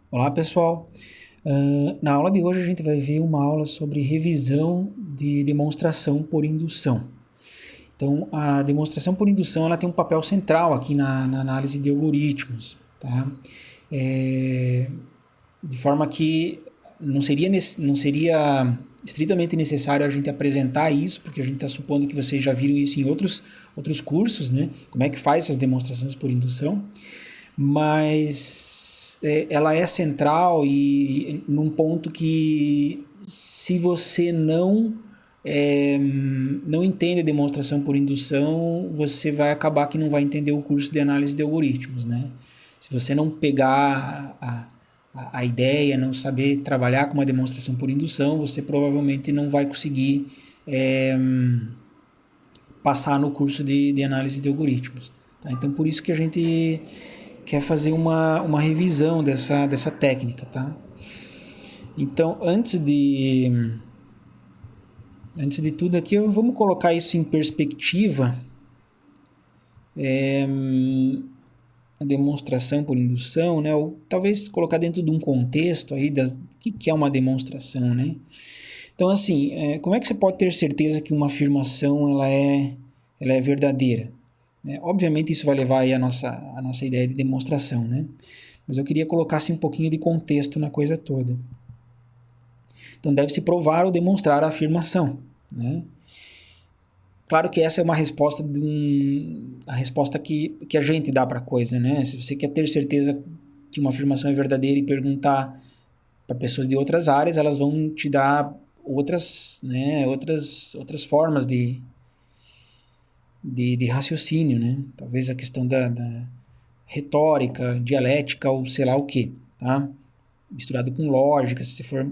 Olá, pessoal. Na aula de hoje a gente vai ver uma aula sobre revisão de demonstração por indução. Então, a demonstração por indução ela tem um papel central aqui na análise de algoritmos, tá? De forma que não seria estritamente necessário a gente apresentar isso, porque a gente está supondo que vocês já viram isso em outros cursos, né? Como é que faz essas demonstrações por indução, mas ela é central e num ponto que se você não entende a demonstração por indução, você vai acabar que não vai entender o curso de análise de algoritmos, né? Se você não pegar a ideia, não saber trabalhar com uma demonstração por indução, você provavelmente não vai conseguir passar no curso de análise de algoritmos. Tá? Então, por isso que a gente quer fazer uma revisão dessa técnica, tá? Então, antes de tudo aqui, vamos colocar isso em perspectiva. A demonstração por indução, né? Ou talvez colocar dentro de um contexto aí o que é uma demonstração, né? Então, assim, como é que você pode ter certeza que uma afirmação ela é verdadeira? Obviamente isso vai levar aí a nossa ideia de demonstração, né? Mas eu queria colocar assim, um pouquinho de contexto na coisa toda. Então deve-se provar ou demonstrar a afirmação, né? Claro que essa é uma resposta a resposta que a gente dá para a coisa, né? Se você quer ter certeza que uma afirmação é verdadeira e perguntar para pessoas de outras áreas, elas vão te dar outras formas de raciocínio, né? Talvez a questão da retórica, dialética ou sei lá o que, tá? Misturado com lógica, se for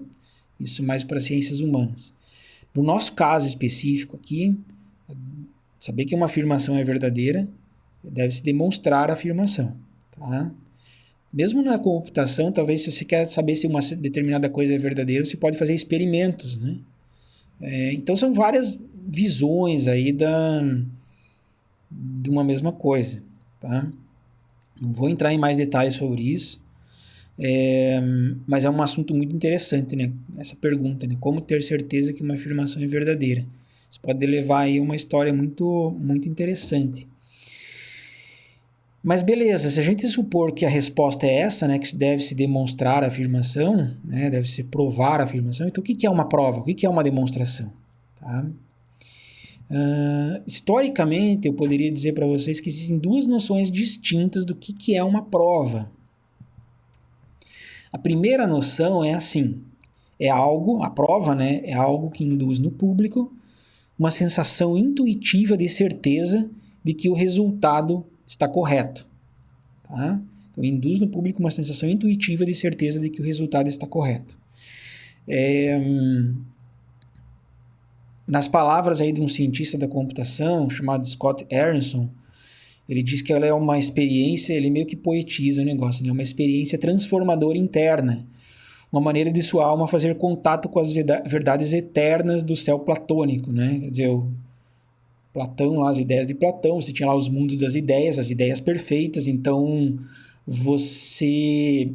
isso mais para ciências humanas. No nosso caso específico aqui, saber que uma afirmação é verdadeira, deve-se demonstrar a afirmação, tá? Mesmo na computação, talvez se você quer saber se uma determinada coisa é verdadeira, você pode fazer experimentos, né? Então são várias visões aí de uma mesma coisa, tá? Não vou entrar em mais detalhes sobre isso, mas é um assunto muito interessante, né? Essa pergunta, né? Como ter certeza que uma afirmação é verdadeira? Isso pode levar aí a uma história muito, muito interessante. Mas beleza, se a gente supor que a resposta é essa, né, que deve se demonstrar a afirmação, né, deve se provar a afirmação, então o que é uma prova? O que é uma demonstração? Tá? Historicamente, eu poderia dizer para vocês que existem duas noções distintas do que é uma prova. A primeira noção é assim, a prova, né, é algo que induz no público uma sensação intuitiva de certeza de que o resultado está correto. Tá? Então, induz no público uma sensação intuitiva de certeza de que o resultado está correto. Nas palavras aí de um cientista da computação chamado Scott Aronson, ele diz que ela é uma experiência, ele meio que poetiza o negócio, né? Uma experiência transformadora interna, uma maneira de sua alma fazer contato com as verdades eternas do céu platônico, né? Quer dizer, Platão, lá, as ideias de Platão, você tinha lá os mundos das ideias, as ideias perfeitas, então você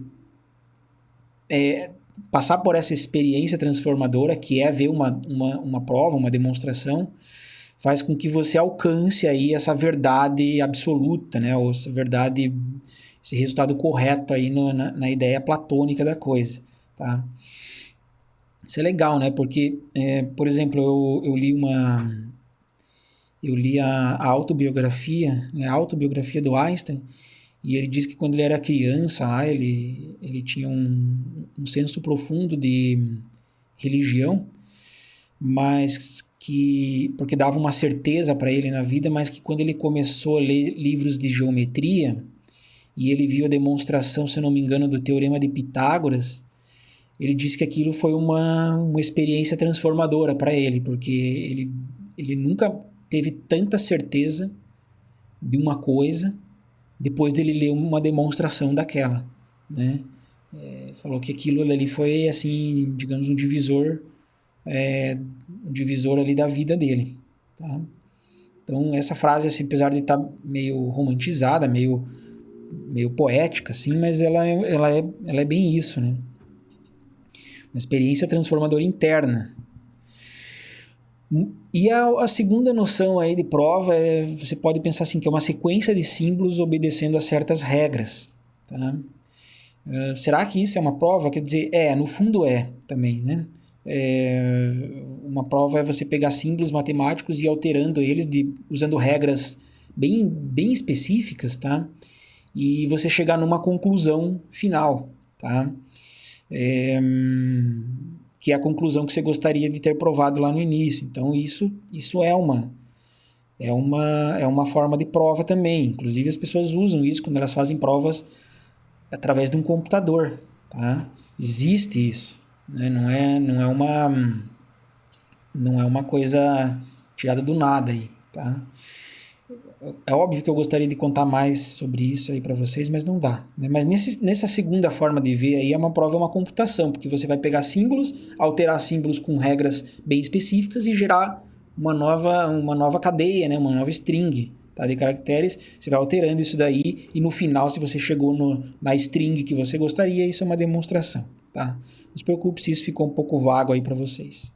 passar por essa experiência transformadora, que é ver uma prova, uma demonstração, faz com que você alcance aí essa verdade absoluta, né? Ou essa verdade, esse resultado correto aí na ideia platônica da coisa, tá? Isso é legal, né? Porque, por exemplo, eu li a autobiografia, né? A autobiografia do Einstein, e ele diz que quando ele era criança lá, ele tinha um senso profundo de religião, mas porque dava uma certeza para ele na vida, mas que quando ele começou a ler livros de geometria e ele viu a demonstração, se não me engano, do Teorema de Pitágoras, ele disse que aquilo foi uma experiência transformadora para ele, porque ele nunca teve tanta certeza de uma coisa depois dele ler uma demonstração daquela, né? Falou que aquilo ali foi, assim, digamos, um divisor ali da vida dele, tá? Então, essa frase, assim, apesar de estar meio romantizada, meio meio poética, assim, mas ela é bem isso, né? Uma experiência transformadora interna. E a segunda noção aí de prova você pode pensar assim, que é uma sequência de símbolos obedecendo a certas regras, tá? Será que isso é uma prova? Quer dizer, no fundo também, né? Uma prova é você pegar símbolos matemáticos e ir alterando eles usando regras bem específicas, tá? E você chegar numa conclusão final, tá? Que é a conclusão que você gostaria de ter provado lá no início. Então, isso é uma forma de prova também. Inclusive, as pessoas usam isso quando elas fazem provas através de um computador, tá? Existe isso, né? Não é uma coisa tirada do nada aí, tá? É óbvio que eu gostaria de contar mais sobre isso aí para vocês, mas não dá, né? Mas nessa segunda forma de ver aí, uma prova é uma computação, porque você vai pegar símbolos, alterar símbolos com regras bem específicas e gerar uma nova cadeia, né? Uma nova string, tá? De caracteres. Você vai alterando isso daí e no final, se você chegou na string que você gostaria, isso é uma demonstração, tá? Não se preocupe se isso ficou um pouco vago aí para vocês.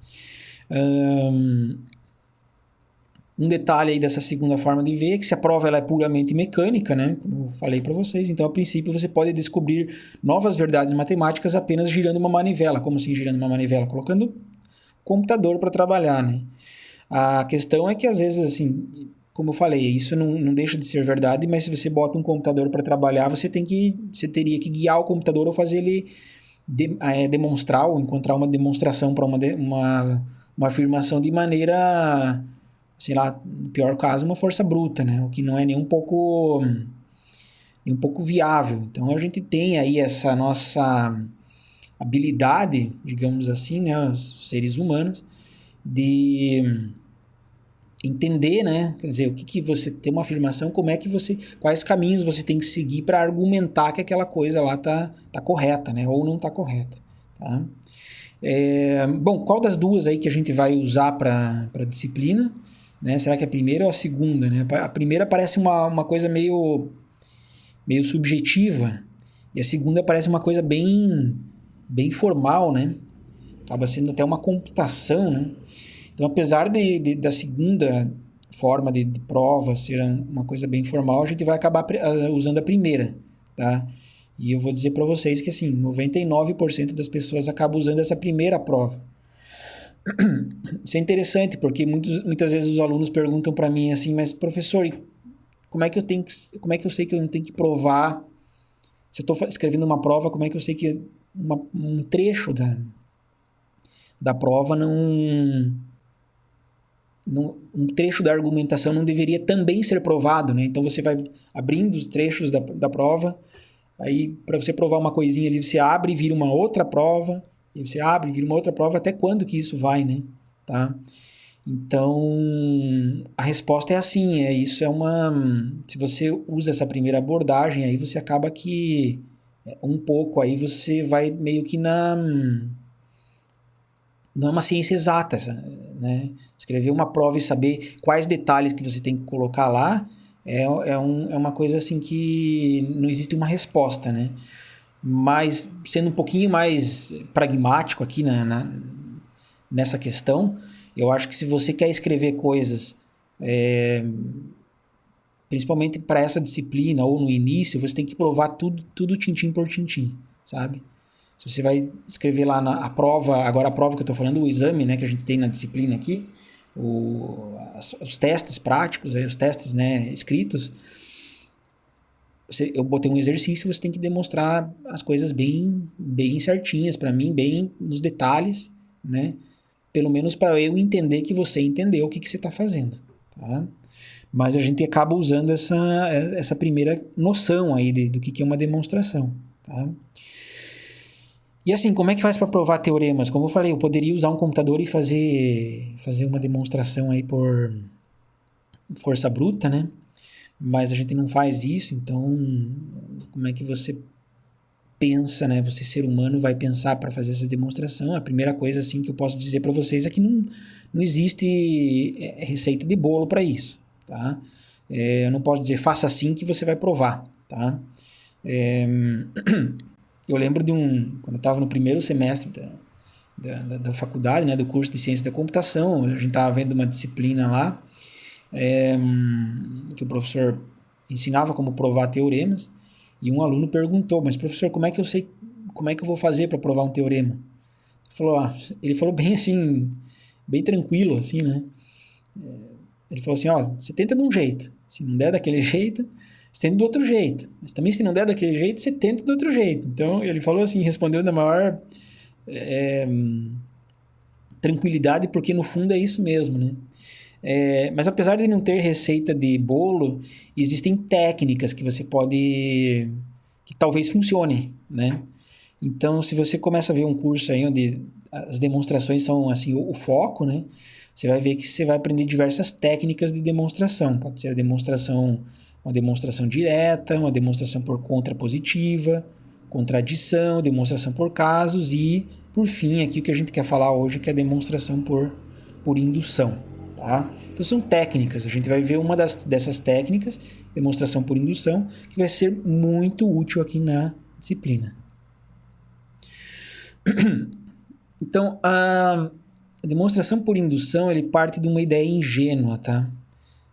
Um detalhe aí dessa segunda forma de ver é que se a prova ela é puramente mecânica, né? Como eu falei para vocês, então a princípio você pode descobrir novas verdades matemáticas apenas girando uma manivela. Como assim girando uma manivela? Colocando computador para trabalhar, né? A questão é que às vezes, assim, como eu falei, isso não deixa de ser verdade, mas se você bota um computador para trabalhar, você teria que guiar o computador ou fazer ele demonstrar ou encontrar uma demonstração para uma afirmação de maneira, sei lá, no pior caso, uma força bruta, né? O que não é nem um pouco viável. Então a gente tem aí essa nossa habilidade, digamos assim, né, os seres humanos, de entender, né? Quer dizer, o que você tem uma afirmação, quais caminhos você tem que seguir para argumentar que aquela coisa lá tá correta, né? Ou não tá correta, tá? Bom, qual das duas aí que a gente vai usar para disciplina, né? Será que é a primeira ou a segunda, né? A primeira parece uma coisa meio subjetiva e a segunda parece uma coisa bem formal, né? Acaba sendo até uma computação, né? Então, apesar da segunda forma de prova ser uma coisa bem formal, a gente vai acabar usando a primeira, tá? E eu vou dizer para vocês que, assim, 99% das pessoas acabam usando essa primeira prova. Isso é interessante, porque muitas vezes os alunos perguntam para mim assim, mas professor, como é que eu sei que eu não tenho que provar? Se eu estou escrevendo uma prova, como é que eu sei que um trecho da prova um trecho da argumentação não deveria também ser provado, né? Então você vai abrindo os trechos da prova, aí para você provar uma coisinha ali, você abre e vira uma outra prova, e você abre e vira uma outra prova, até quando que isso vai, né? Tá? Então, a resposta é assim, se você usa essa primeira abordagem, aí você acaba que um pouco, aí você vai meio que não é uma ciência exata, né? Escrever uma prova e saber quais detalhes que você tem que colocar lá é uma coisa assim que não existe uma resposta, né? Mas, sendo um pouquinho mais pragmático aqui nessa questão, eu acho que se você quer escrever coisas, principalmente para essa disciplina ou no início, você tem que provar tudo tintim por tintim, sabe? Se você vai escrever lá a prova que eu estou falando, o exame, né, que a gente tem na disciplina aqui, os testes práticos, os testes, né, escritos, eu botei um exercício, você tem que demonstrar as coisas bem certinhas para mim, bem nos detalhes, né? Pelo menos para eu entender que você entendeu o que você está fazendo, tá? Mas a gente acaba usando essa primeira noção aí do que é uma demonstração, tá? E assim, como é que faz para provar teoremas? Como eu falei, eu poderia usar um computador e fazer uma demonstração aí por força bruta, né? Mas a gente não faz isso, então como é que você pensa, né? Você, ser humano, vai pensar para fazer essa demonstração? A primeira coisa assim que eu posso dizer para vocês é que não existe receita de bolo para isso, tá? Eu não posso dizer faça assim que você vai provar, tá? Eu lembro quando eu estava no primeiro semestre da faculdade, né, do curso de Ciência da Computação, a gente estava vendo uma disciplina lá, que o professor ensinava como provar teoremas, e um aluno perguntou, mas professor, como é que eu vou fazer para provar um teorema? Ele falou bem assim, bem tranquilo, assim, né? Ele falou assim, você tenta de um jeito, se não der daquele jeito, você tenta do outro jeito, mas também se não der daquele jeito, você tenta do outro jeito. Então, ele falou assim, respondeu na maior tranquilidade, porque no fundo é isso mesmo, né? Mas apesar de não ter receita de bolo, existem técnicas que você pode, que talvez funcione, né? Então, se você começa a ver um curso aí onde as demonstrações são assim o foco, né? Você vai ver que você vai aprender diversas técnicas de demonstração. Pode ser uma demonstração direta, uma demonstração por contrapositiva, contradição, demonstração por casos e, por fim, aqui o que a gente quer falar hoje que é a demonstração por indução, tá? Então são técnicas, a gente vai ver uma dessas técnicas, demonstração por indução, que vai ser muito útil aqui na disciplina. Então, a demonstração por indução, ele parte de uma ideia ingênua, tá?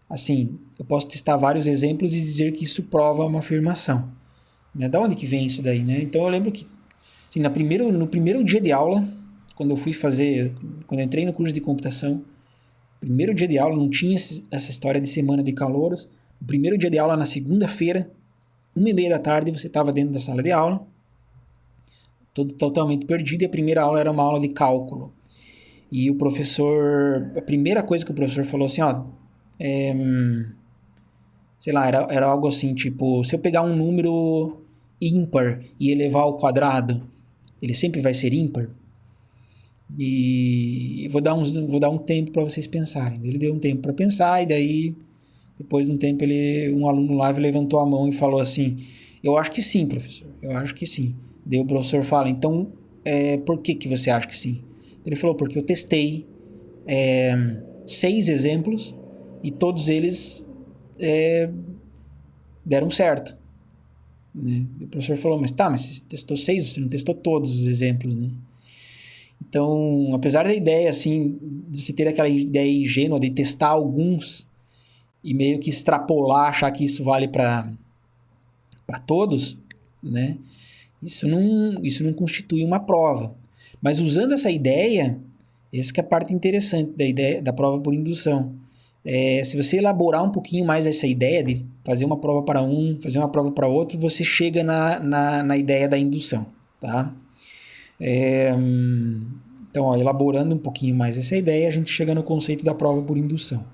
Assim, eu posso testar vários exemplos e dizer que isso prova uma afirmação. Né? Da onde que vem isso daí, né? Então, eu lembro que assim, no primeiro dia de aula, quando eu entrei no curso de computação, primeiro dia de aula, não tinha essa história de semana de calouros. O primeiro dia de aula, na segunda-feira, 1h30 da tarde, você estava dentro da sala de aula, todo totalmente perdido, e a primeira aula era uma aula de cálculo. E o professor, a primeira coisa que o professor falou assim, sei lá, era algo assim, tipo, se eu pegar um número ímpar e elevar ao quadrado, ele sempre vai ser ímpar? E vou dar um tempo para vocês pensarem. Ele deu um tempo para pensar, e daí, depois de um tempo, um aluno lá levantou a mão e falou assim, eu acho que sim, professor, eu acho que sim. Daí o professor fala, então, por que você acha que sim? Ele falou, porque eu testei 6 exemplos e todos eles deram certo. Né? O professor falou, mas você testou 6, você não testou todos os exemplos, né? Então, apesar da ideia, assim, de você ter aquela ideia ingênua de testar alguns e meio que extrapolar, achar que isso vale para todos, né? Isso não constitui uma prova. Mas usando essa ideia, essa que é a parte interessante da ideia da prova por indução. Se você elaborar um pouquinho mais essa ideia de fazer uma prova para um, fazer uma prova para outro, você chega na ideia da indução, tá? Então, elaborando um pouquinho mais essa ideia, a gente chega no conceito da prova por indução.